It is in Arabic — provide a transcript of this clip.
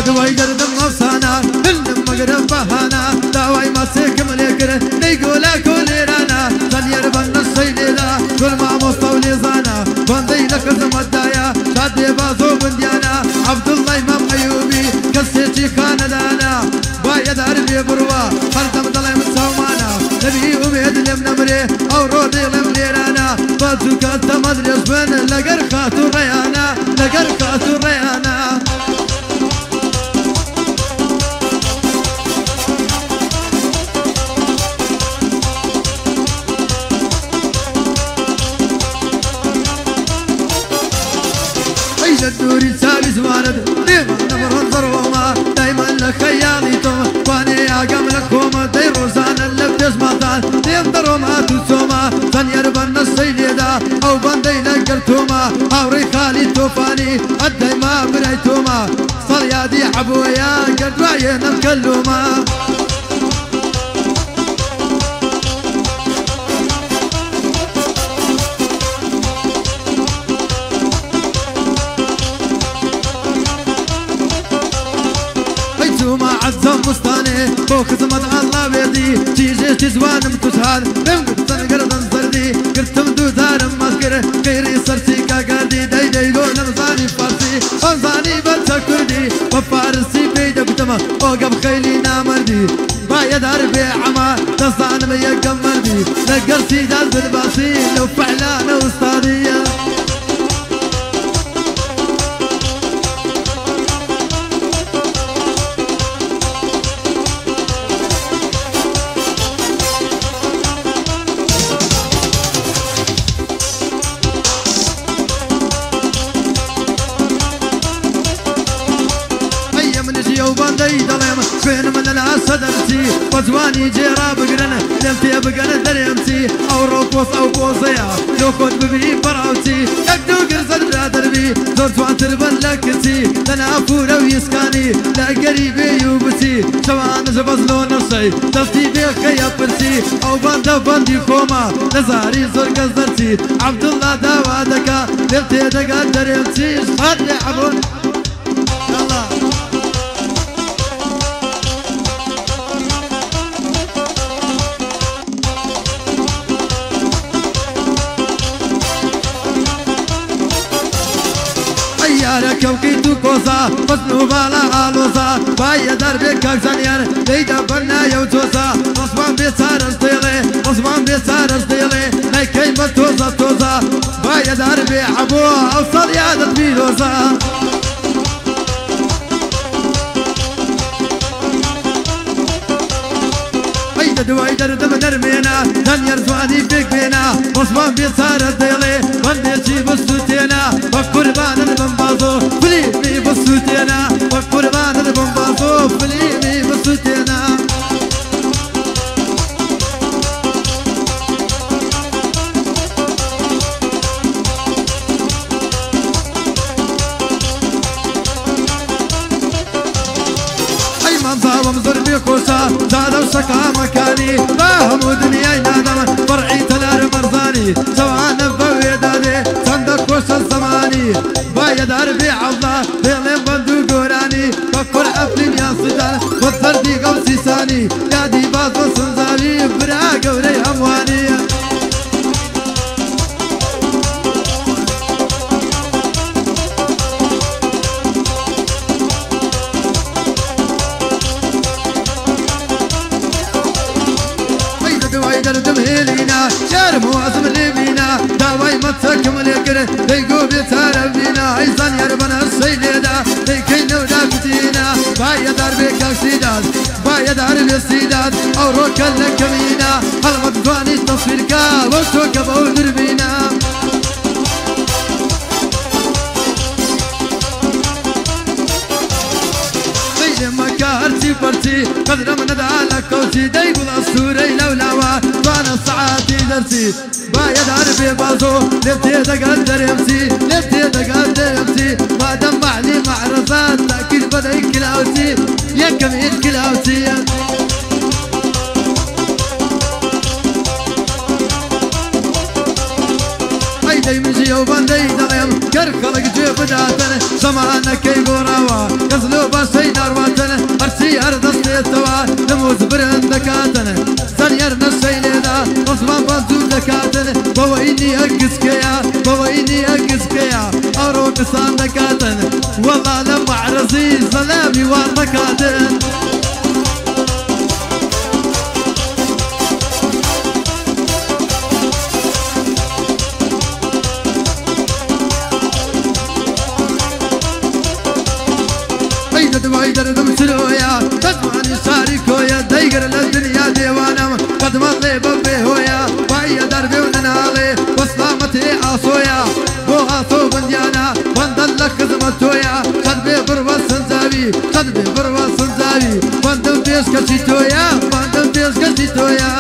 دواي درد مصانا المغرب بهانا دواي ما سيكم ليكر نيقول كل رانا زنير بن السيدة كل ما مستولي زانا بندي لك زمدايا شادي بازو بنديانا عبد الله امام ايوبي كسيتي كان دانا بايد عربي بروا خلدم ضلي متسومانا نبي وميد لمنمري او رودي لمليرانا بازوكا تمدري اسبن لقر خاتو ريانا لقر خاتو ريانا الدوري سابي زواند ديما نمر ضروما دايما لخيالي توما واني يا قمل كوما دي روزانا اللي بتسمطان ديم دروما توسوما زنير بن السيدة او بندي لقرتوما او ريخالي توفاني الدايما بريتوما صليادي عبويا قد وعينا مكلوما ما عزم مستاني بو خدمت الله بيدي تيجي تزوان متسهال بم قرطن قرطن سردي قرطم دوزار ماسكر غيري سرسي كاقردي داي داي قول نمزاني فارسي انزاني بلسا كردي وفارسي بيدا بتما وقب خيلي نامردي بايد عربي عما تصان ميقم مردي نقرسي دال بالباسي لو فعلانة وسطانية وبندي ضليم فين من الاسد امسي وزواني جيرا بقرن لمتي بقرن دريمسي او روكوس او بوصيا لو كنت ببي براوتي يقدو قرصد دربي زور سوان تربن لكتي لنا افورا ويسكاني لا قريبي يوبسي شوان زبزلو نفسي دفتي بيخي يبرسي او بندي كوما نزاري زور قصدرتي عبد الله داوادكا لمتي دقا دريمسي صاد لعبون يلا يارك وكيتو كوسا فصلو بالا آلوسا بايا دربي كاك زنير ليدا بنا يوتوسا مصمان بيسار استيلي مصمان بيسار استيلي ليكي متوسا توسا بايا دربي عبوها اوصل يادت بيلوسا دواي درد نرمينا دنيا رزواني بيك بينا مصمان بيسار استيلي بنديشي بسوتينا وقربان البنبازو فليمي بسوتينا وقربان البنبازو فليمي بسوتينا اي منظر ومزر بيكوسا زادو سكا مكاني فاهمو دنياي نادم فرعي تلار مرزاني سواء نبوي دادي صندق وش الزماني بايد عربي عضا بيلين بندو قوراني بكر أفلين يا صدار والزردي قوسي ساني يادي باز وسنزاني برا قوري همواني دردم هيلينا شارم واسم ليبينا داوي متسكم ليكر ليقو بيتار بينا عيسان يربنا السيدة ليكي نودا بتينا بايا دربي كاكسيدات بايا دربي السيدات او روكا لكمينا هالغدواني تصفيركا وشوكا بو دربينا مكارتي برتي قدر من دعالك كوتي دايب الاسطوري لولاوا وانا ساعاتي درسي بايد عربي بازو لفتي دقدر يمسي لفتي دقدر يمسي ما دمع لي معرضات تاكيد بدأ كلاوتي يا كمين كلاوتي ايدي مجي وبندي دغيم كركلك جيب داتن زمانك يقراوا قزلو باسی نارواتنە هەرچی هەردەستێتەوە نموز برن دەکاتن سەریەر نەشەی لێدا ڕۆژمان بانجوو دەکاتن بەوەی نییە گچکەیە بەوەی نییە گچکەیە ئەڕۆ قسان دەکاتن وەڵا لە مەعرەزی زەلامی وان دەکاتن دوای دەردم سلۆیە دەتوانی شاری کۆیە دەیگەر لە دنیا دێوانم قەدمە لێ بە بێهۆیە وایە دەربێ و نەناڵێ وەسلامەتێ ئاسۆیە بۆ ئاسۆ بندیانە بەندەن لە خزمەت تۆیە قەت بێ بڕوە سنجاوی قەت بێ بڕوە سنجاوی بەندەم پێشکەچی تۆیە بەندەم پێشکەچی تۆیە